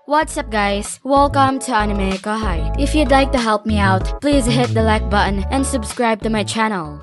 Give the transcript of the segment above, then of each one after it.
What's up guys, welcome to AnimeKouhai. If you'd like to help me out, please hit the like button and subscribe to my channel.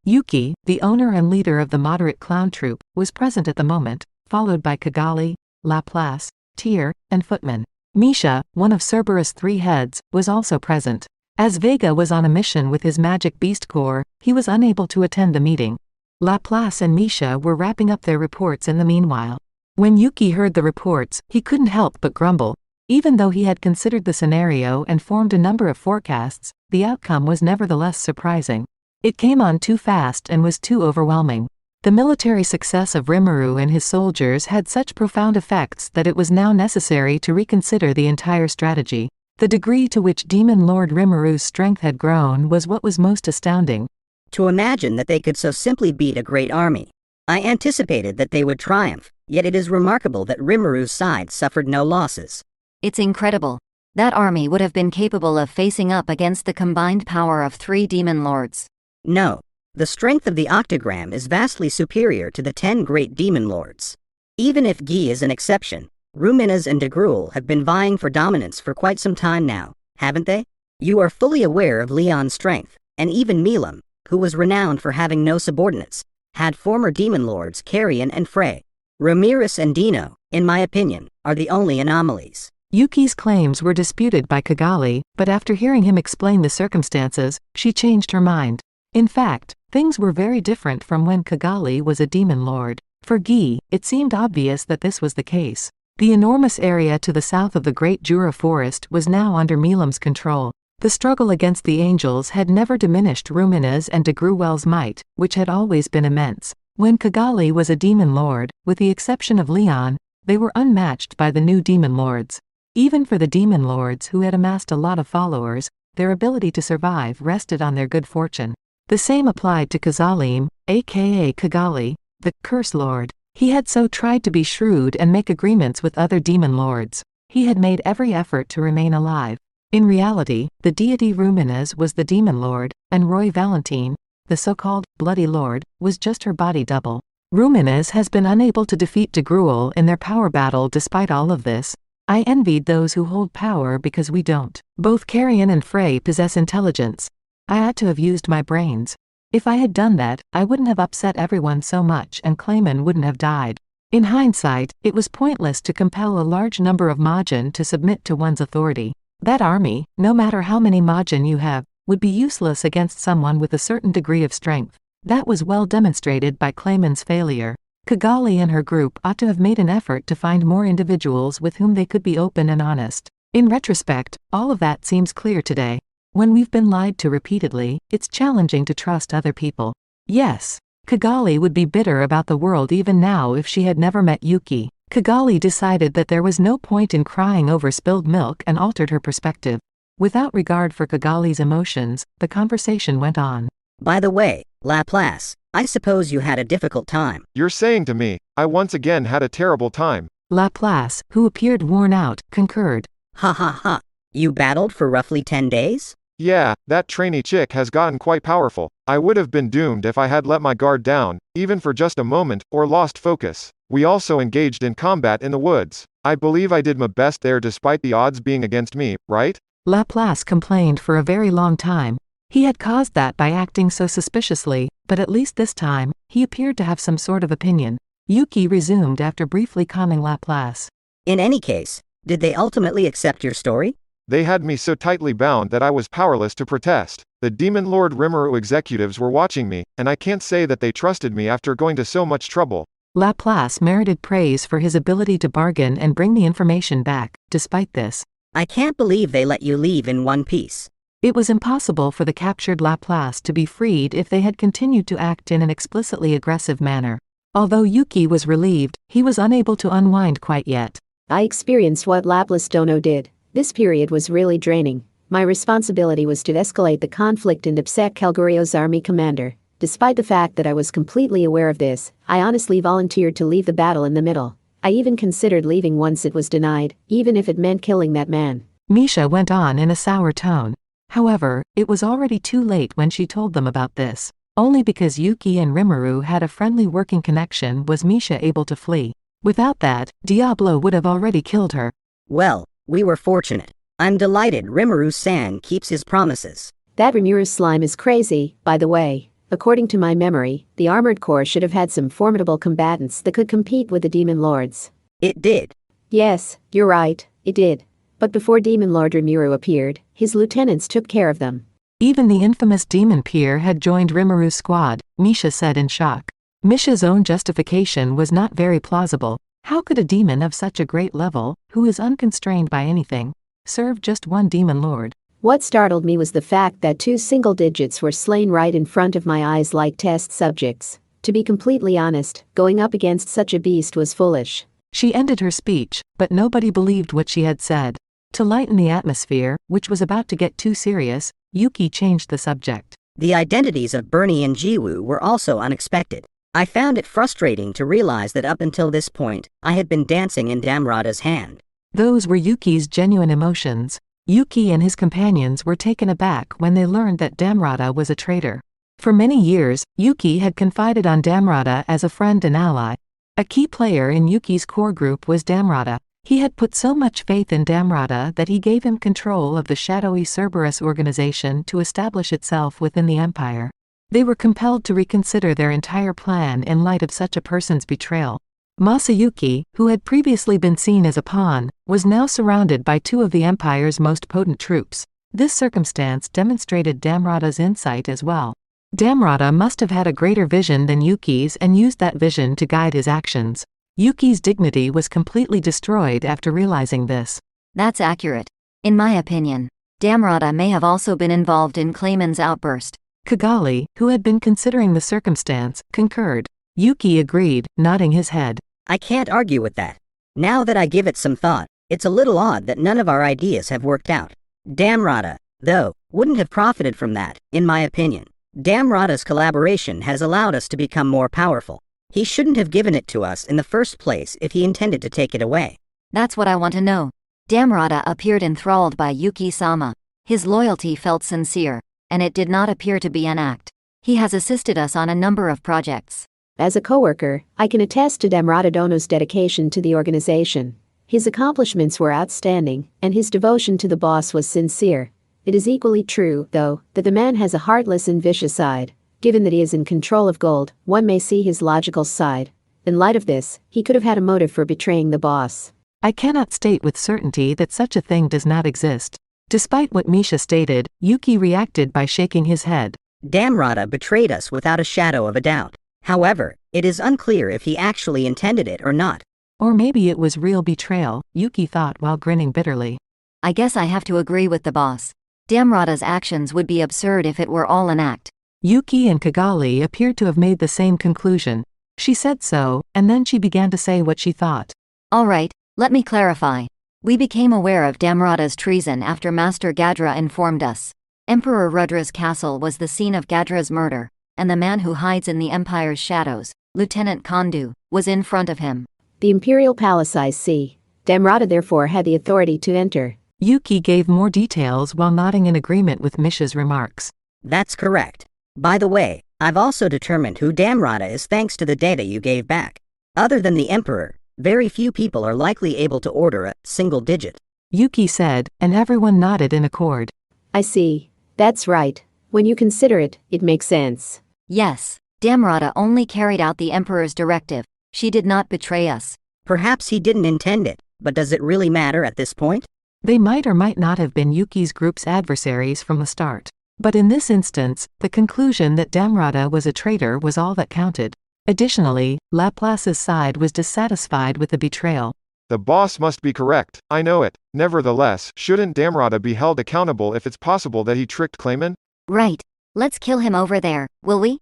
Yuki, the owner and leader of the moderate clown troupe, was present at the moment, followed by Kigali, Laplace, Tyr, and Footman. Misha, one of Cerberus' three heads, was also present. As Vega was on a mission with his magic beast core, he was unable to attend the meeting. Laplace and Misha were wrapping up their reports in the meanwhile. When Yuki heard the reports, he couldn't help but grumble. Even though he had considered the scenario and formed a number of forecasts, the outcome was nevertheless surprising. It came on too fast and was too overwhelming. The military success of Rimuru and his soldiers had such profound effects that it was now necessary to reconsider the entire strategy. The degree to which Demon Lord Rimuru's strength had grown was what was most astounding. To imagine that they could so simply beat a great army. I anticipated that they would triumph, yet it is remarkable that Rimuru's side suffered no losses. It's incredible. That army would have been capable of facing up against the combined power of 3 demon lords. No. The strength of the octagram is vastly superior to the 10 great demon lords. Even if Guy is an exception, Ruminas and De Gruel have been vying for dominance for quite some time now, haven't they? You are fully aware of Leon's strength, and even Milam, who was renowned for having no subordinates, had former demon lords Carrion and Frey. Ramirez and Dino, in my opinion, are the only anomalies. Yuki's claims were disputed by Kigali, but after hearing him explain the circumstances, she changed her mind. In fact, things were very different from when Kigali was a demon lord. For Guy, it seemed obvious that this was the case. The enormous area to the south of the Great Jura Forest was now under Milam's control. The struggle against the angels had never diminished Rumina's and De Gruel's might, which had always been immense. When Kigali was a demon lord, with the exception of Leon, they were unmatched by the new demon lords. Even for the demon lords who had amassed a lot of followers, their ability to survive rested on their good fortune. The same applied to Kazalim, aka Kigali, the Curse Lord. He had so tried to be shrewd and make agreements with other demon lords. He had made every effort to remain alive. In reality, the deity Ruminas was the demon lord, and Roy Valentine, the so-called Bloody Lord, was just her body double. Ruminas has been unable to defeat De Gruel in their power battle despite all of this. I envied those who hold power because we don't. Both Carrion and Frey possess intelligence. I had to have used my brains. If I had done that, I wouldn't have upset everyone so much and Clayman wouldn't have died. In hindsight, it was pointless to compel a large number of Majin to submit to one's authority. That army, no matter how many Majin you have, would be useless against someone with a certain degree of strength. That was well demonstrated by Clayman's failure. Kigali and her group ought to have made an effort to find more individuals with whom they could be open and honest. In retrospect, all of that seems clear today. When we've been lied to repeatedly, it's challenging to trust other people. Yes, Kigali would be bitter about the world even now if she had never met Yuki. Kigali decided that there was no point in crying over spilled milk and altered her perspective. Without regard for Kigali's emotions, the conversation went on. By the way, Laplace, I suppose you had a difficult time. You're saying to me, I once again had a terrible time. Laplace, who appeared worn out, concurred. Ha ha ha. You battled for roughly 10 days? Yeah, that trainee chick has gotten quite powerful. I would have been doomed if I had let my guard down, even for just a moment, or lost focus. We also engaged in combat in the woods. I believe I did my best there despite the odds being against me, right? Laplace complained for a very long time. He had caused that by acting so suspiciously, but at least this time, he appeared to have some sort of opinion. Yuki resumed after briefly calming Laplace. In any case, did they ultimately accept your story? They had me so tightly bound that I was powerless to protest. The Demon Lord Rimuru executives were watching me, and I can't say that they trusted me after going to so much trouble. Laplace merited praise for his ability to bargain and bring the information back. Despite this, I can't believe they let you leave in one piece. It was impossible for the captured Laplace to be freed if they had continued to act in an explicitly aggressive manner. Although Yuki was relieved, he was unable to unwind quite yet. I experienced what Laplace Dono did. This period was really draining. My responsibility was to escalate the conflict and upset Calgurio's army commander. Despite the fact that I was completely aware of this, I honestly volunteered to leave the battle in the middle. I even considered leaving once it was denied, even if it meant killing that man. Misha went on in a sour tone. However, it was already too late when she told them about this. Only because Yuki and Rimuru had a friendly working connection was Misha able to flee. Without that, Diablo would have already killed her. Well, we were fortunate. I'm delighted Rimuru-san keeps his promises. That Rimuru slime is crazy, by the way. According to my memory, the Armored Corps should have had some formidable combatants that could compete with the Demon Lords. It did. Yes, you're right, it did. But before Demon Lord Rimuru appeared, his lieutenants took care of them. Even the infamous demon peer had joined Rimuru's squad, Misha said in shock. Misha's own justification was not very plausible. How could a demon of such a great level, who is unconstrained by anything, serve just one demon lord? What startled me was the fact that 2 single digits were slain right in front of my eyes like test subjects. To be completely honest, going up against such a beast was foolish. She ended her speech, but nobody believed what she had said. To lighten the atmosphere, which was about to get too serious, Yuki changed the subject. The identities of Bernie and Jiwoo were also unexpected. I found it frustrating to realize that up until this point, I had been dancing in Damrada's hand. Those were Yuki's genuine emotions. Yuki and his companions were taken aback when they learned that Damrada was a traitor. For many years, Yuki had confided on Damrada as a friend and ally. A key player in Yuki's core group was Damrada. He had put so much faith in Damrada that he gave him control of the shadowy Cerberus organization to establish itself within the Empire. They were compelled to reconsider their entire plan in light of such a person's betrayal. Masayuki, who had previously been seen as a pawn, was now surrounded by 2 of the Empire's most potent troops. This circumstance demonstrated Damrada's insight as well. Damrada must have had a greater vision than Yuki's and used that vision to guide his actions. Yuki's dignity was completely destroyed after realizing this. That's accurate. In my opinion, Damrada may have also been involved in Clayman's outburst. Kigali, who had been considering the circumstance, concurred. Yuki agreed, nodding his head. I can't argue with that. Now that I give it some thought, it's a little odd that none of our ideas have worked out. Damrada, though, wouldn't have profited from that, in my opinion. Damrada's collaboration has allowed us to become more powerful. He shouldn't have given it to us in the first place if he intended to take it away. That's what I want to know. Damrada appeared enthralled by Yuki-sama. His loyalty felt sincere, and it did not appear to be an act. He has assisted us on a number of projects. As a coworker, I can attest to Damrada Dono's dedication to the organization. His accomplishments were outstanding, and his devotion to the boss was sincere. It is equally true, though, that the man has a heartless and vicious side. Given that he is in control of gold, one may see his logical side. In light of this, he could have had a motive for betraying the boss. I cannot state with certainty that such a thing does not exist. Despite what Misha stated, Yuki reacted by shaking his head. Damrada betrayed us without a shadow of a doubt. However, it is unclear if he actually intended it or not. Or maybe it was real betrayal, Yuki thought while grinning bitterly. I guess I have to agree with the boss. Damrada's actions would be absurd if it were all an act. Yuki and Kigali appeared to have made the same conclusion. She said so, and then she began to say what she thought. All right, let me clarify. We became aware of Damrada's treason after Master Gadra informed us. Emperor Rudra's castle was the scene of Gadra's murder, and the man who hides in the Empire's shadows, Lieutenant Kondu, was in front of him. The Imperial Palace, I see. Damrada therefore had the authority to enter. Yuki gave more details while nodding in agreement with Misha's remarks. That's correct. By the way, I've also determined who Damrada is thanks to the data you gave back. Other than the Emperor, very few people are likely able to order a single digit. Yuki said, and everyone nodded in accord. I see. That's right. When you consider it, it makes sense. Yes, Damrada only carried out the Emperor's directive. She did not betray us. Perhaps he didn't intend it, but does it really matter at this point? They might or might not have been Yuki's group's adversaries from the start. But in this instance, the conclusion that Damrada was a traitor was all that counted. Additionally, Laplace's side was dissatisfied with the betrayal. The boss must be correct, I know it. Nevertheless, shouldn't Damrada be held accountable if it's possible that he tricked Clayman? Right. Let's kill him over there, will we?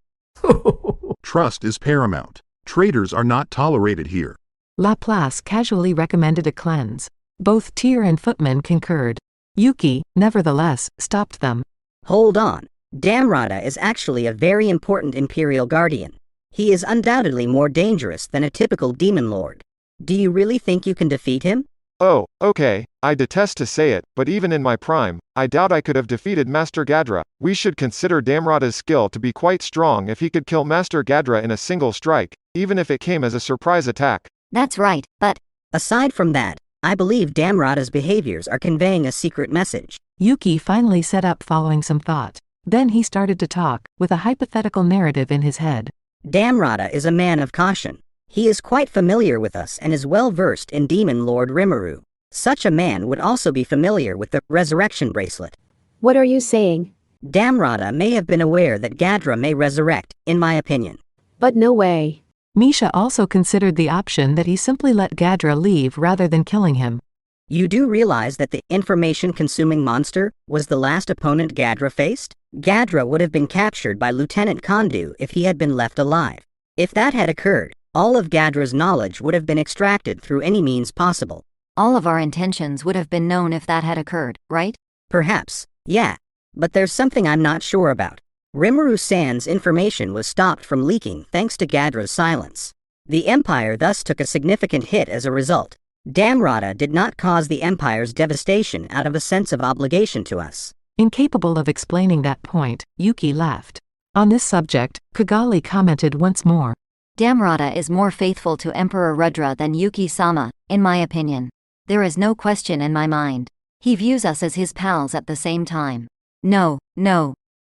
Trust is paramount. Traitors are not tolerated here. Laplace casually recommended a cleanse. Both Tyr and Footman concurred. Yuki, nevertheless, stopped them. Hold on. Damrada is actually a very important Imperial Guardian. He is undoubtedly more dangerous than a typical Demon Lord. Do you really think you can defeat him? Oh, okay, I detest to say it, but even in my prime, I doubt I could have defeated Master Gadra. We should consider Damrada's skill to be quite strong if he could kill Master Gadra in a single strike, even if it came as a surprise attack. That's right, but... Aside from that, I believe Damrada's behaviors are conveying a secret message. Yuki finally sat up following some thought. Then he started to talk, with a hypothetical narrative in his head. Damrada is a man of caution. He is quite familiar with us and is well versed in Demon Lord Rimuru. Such a man would also be familiar with the resurrection bracelet. What are you saying? Damrada may have been aware that Gadra may resurrect, in my opinion. But no way. Misha also considered the option that he simply let Gadra leave rather than killing him. You do realize that the information-consuming monster was the last opponent Gadra faced? Gadra would have been captured by Lieutenant Kondu if he had been left alive. If that had occurred, all of Gadra's knowledge would have been extracted through any means possible. All of our intentions would have been known if that had occurred, right? Perhaps, yeah. But there's something I'm not sure about. Rimuru-san's information was stopped from leaking thanks to Gadra's silence. The Empire thus took a significant hit as a result. Damrada did not cause the Empire's devastation out of a sense of obligation to us. Incapable of explaining that point, Yuki left. On this subject, Kigali commented once more. Damrada is more faithful to Emperor Rudra than Yuki-sama, in my opinion. There is no question in my mind. He views us as his pals at the same time. No.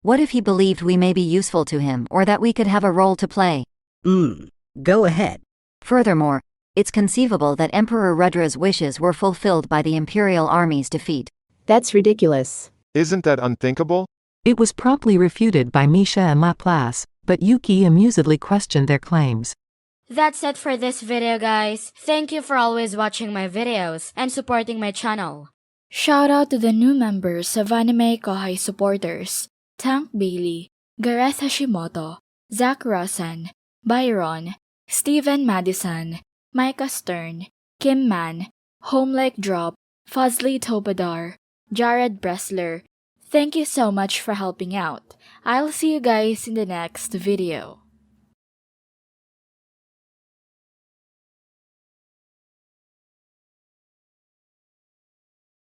What if he believed we may be useful to him or that we could have a role to play? Go ahead. Furthermore, it's conceivable that Emperor Rudra's wishes were fulfilled by the Imperial Army's defeat. That's ridiculous. Isn't that unthinkable? It was promptly refuted by Misha and Laplace, but Yuki amusedly questioned their claims. That's it for this video, guys. Thank you for always watching my videos and supporting my channel. Shout out to the new members of AnimeKouhai supporters: Tank Bailey, Gareth Hashimoto, Zach Rosen, Byron, Steven Madison, Micah Stern, Kim Man, Homelake Drop, Fuzly Tobadar, Jared Bressler. Thank you so much for helping out. I'll see you guys in the next video.